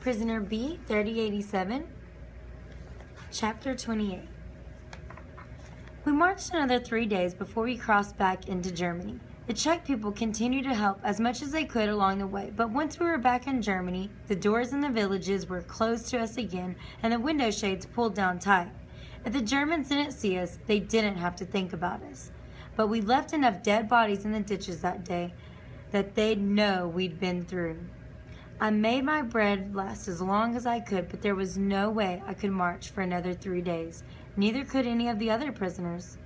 Prisoner B-3087, Chapter 28. We marched another 3 days before we crossed back into Germany. The Czech people continued to help as much as they could along the way, but once we were back in Germany, the doors in the villages were closed to us again and the window shades pulled down tight. If the Germans didn't see us, they didn't have to think about us. But we left enough dead bodies in the ditches that day that they'd know we'd been through. I made my bread last as long as I could, but there was no way I could march for another 3 days. Neither could any of the other prisoners.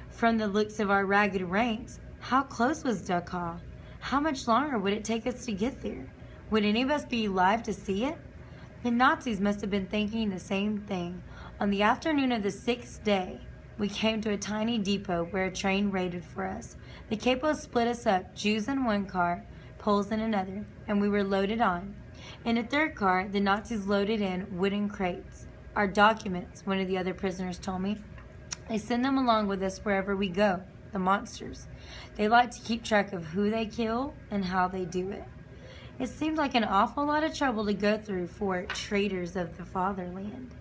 From the looks of our ragged ranks, how close was Dachau? How much longer would it take us to get there? Would any of us be alive to see it? The Nazis must have been thinking the same thing. On the afternoon of the 6th day, we came to a tiny depot where a train waited for us. The capo split us up, Jews in one car, Poles in another, and we were loaded on. In a third car, the Nazis loaded in wooden crates. Our documents, one of the other prisoners told me. They send them along with us wherever we go, the monsters. They like to keep track of who they kill and how they do it. It seemed like an awful lot of trouble to go through for traitors of the fatherland.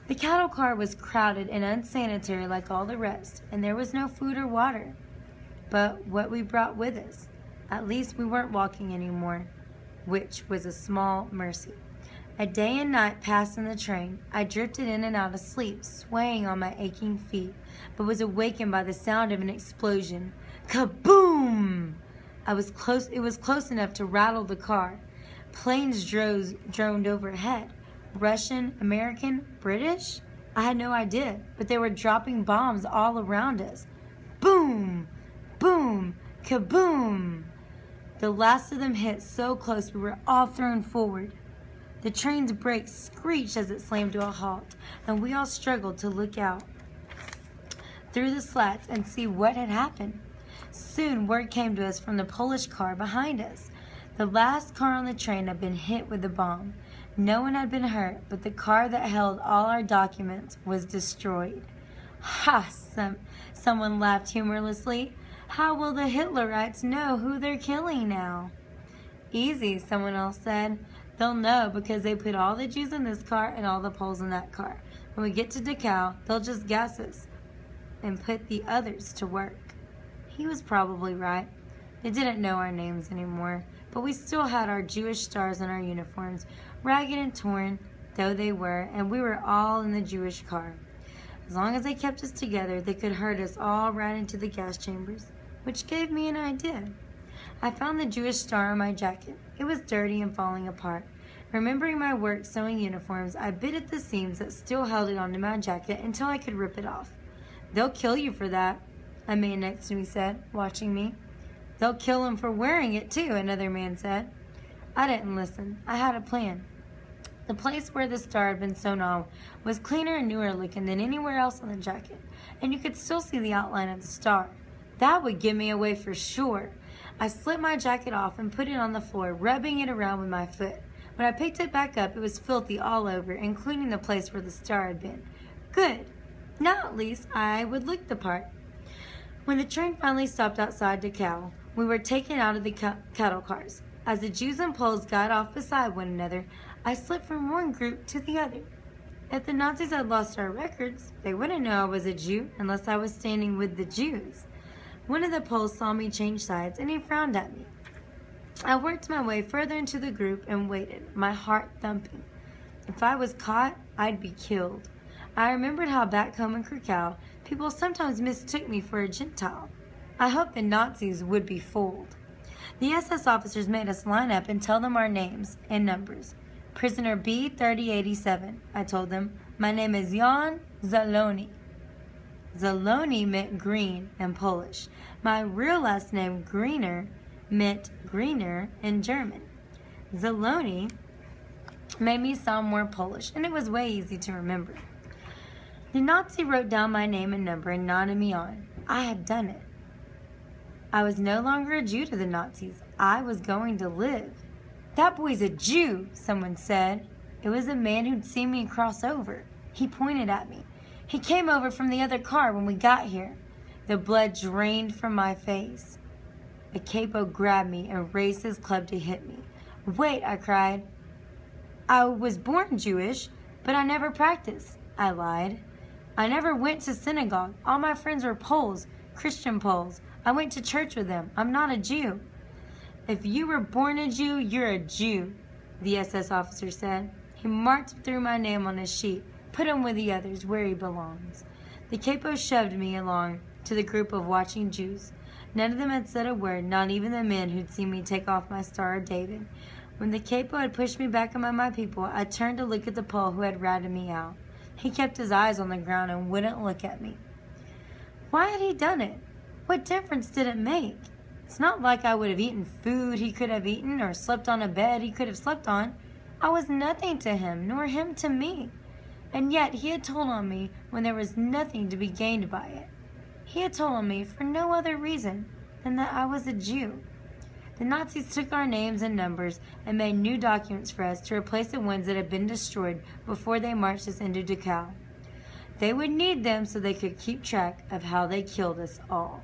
The cattle car was crowded and unsanitary like all the rest, and there was no food or water. But what we brought with us, at least we weren't walking anymore, which was a small mercy. A day and night passed in the train. I drifted in and out of sleep, swaying on my aching feet, but was awakened by the sound of an explosion. Kaboom! It was close enough to rattle the car. Planes droned overhead. Russian, American, British? I had no idea, but they were dropping bombs all around us. Boom! Boom! Kaboom! The last of them hit so close we were all thrown forward. The train's brakes screeched as it slammed to a halt, and we all struggled to look out through the slats and see what had happened. Soon word came to us from the Polish car behind us. The last car on the train had been hit with a bomb. No one had been hurt, but the car that held all our documents was destroyed. Ha! Someone laughed humorlessly. How will the Hitlerites know who they're killing now? Easy, someone else said. They'll know because they put all the Jews in this car and all the Poles in that car. When we get to Dachau, they'll just gas us and put the others to work. He was probably right. They didn't know our names anymore, but we still had our Jewish stars on our uniforms, ragged and torn though they were, and we were all in the Jewish car. As long as they kept us together, they could herd us all right into the gas chambers, which gave me an idea. I found the Jewish star on my jacket. It was dirty and falling apart. Remembering my work sewing uniforms, I bit at the seams that still held it onto my jacket until I could rip it off. They'll kill you for that, a man next to me said, watching me. They'll kill him for wearing it too, another man said. I didn't listen. I had a plan. The place where the star had been sewn on was cleaner and newer looking than anywhere else on the jacket, and you could still see the outline of the star. That would give me away for sure. I slipped my jacket off and put it on the floor, rubbing it around with my foot. When I picked it back up, it was filthy all over, including the place where the star had been. Good. Now at least I would look the part. When the train finally stopped outside Dachau, we were taken out of the cattle cars. As the Jews and Poles got off beside one another, I slipped from one group to the other. If the Nazis had lost our records, they wouldn't know I was a Jew unless I was standing with the Jews. One of the Poles saw me change sides, and he frowned at me. I worked my way further into the group and waited, my heart thumping. If I was caught, I'd be killed. I remembered how back home in Krakow, people sometimes mistook me for a Gentile. I hoped the Nazis would be fooled. The SS officers made us line up and tell them our names and numbers. Prisoner B-3087, I told them. My name is Jan Zaloni. Zaloni meant green in Polish. My real last name, Greener, meant greener in German. Zaloni made me sound more Polish, and it was way easy to remember. The Nazi wrote down my name and number and nodded me on. I had done it. I was no longer a Jew to the Nazis. I was going to live. That boy's a Jew, someone said. It was a man who'd seen me cross over. He pointed at me. He came over from the other car when we got here. The blood drained from my face. The capo grabbed me and raised his club to hit me. Wait, I cried. I was born Jewish, but I never practiced. I lied. I never went to synagogue. All my friends were Poles, Christian Poles. I went to church with them. I'm not a Jew. If you were born a Jew, you're a Jew, the SS officer said. He marked through my name on his sheet, put him with the others where he belongs. The capo shoved me along to the group of watching Jews. None of them had said a word, not even the men who'd seen me take off my Star of David. When the capo had pushed me back among my people, I turned to look at the Pole who had ratted me out. He kept his eyes on the ground and wouldn't look at me. Why had he done it? What difference did it make? It's not like I would have eaten food he could have eaten or slept on a bed he could have slept on. I was nothing to him, nor him to me. And yet he had told on me when there was nothing to be gained by it. He had told on me for no other reason than that I was a Jew. The Nazis took our names and numbers and made new documents for us to replace the ones that had been destroyed before they marched us into Dachau. They would need them so they could keep track of how they killed us all.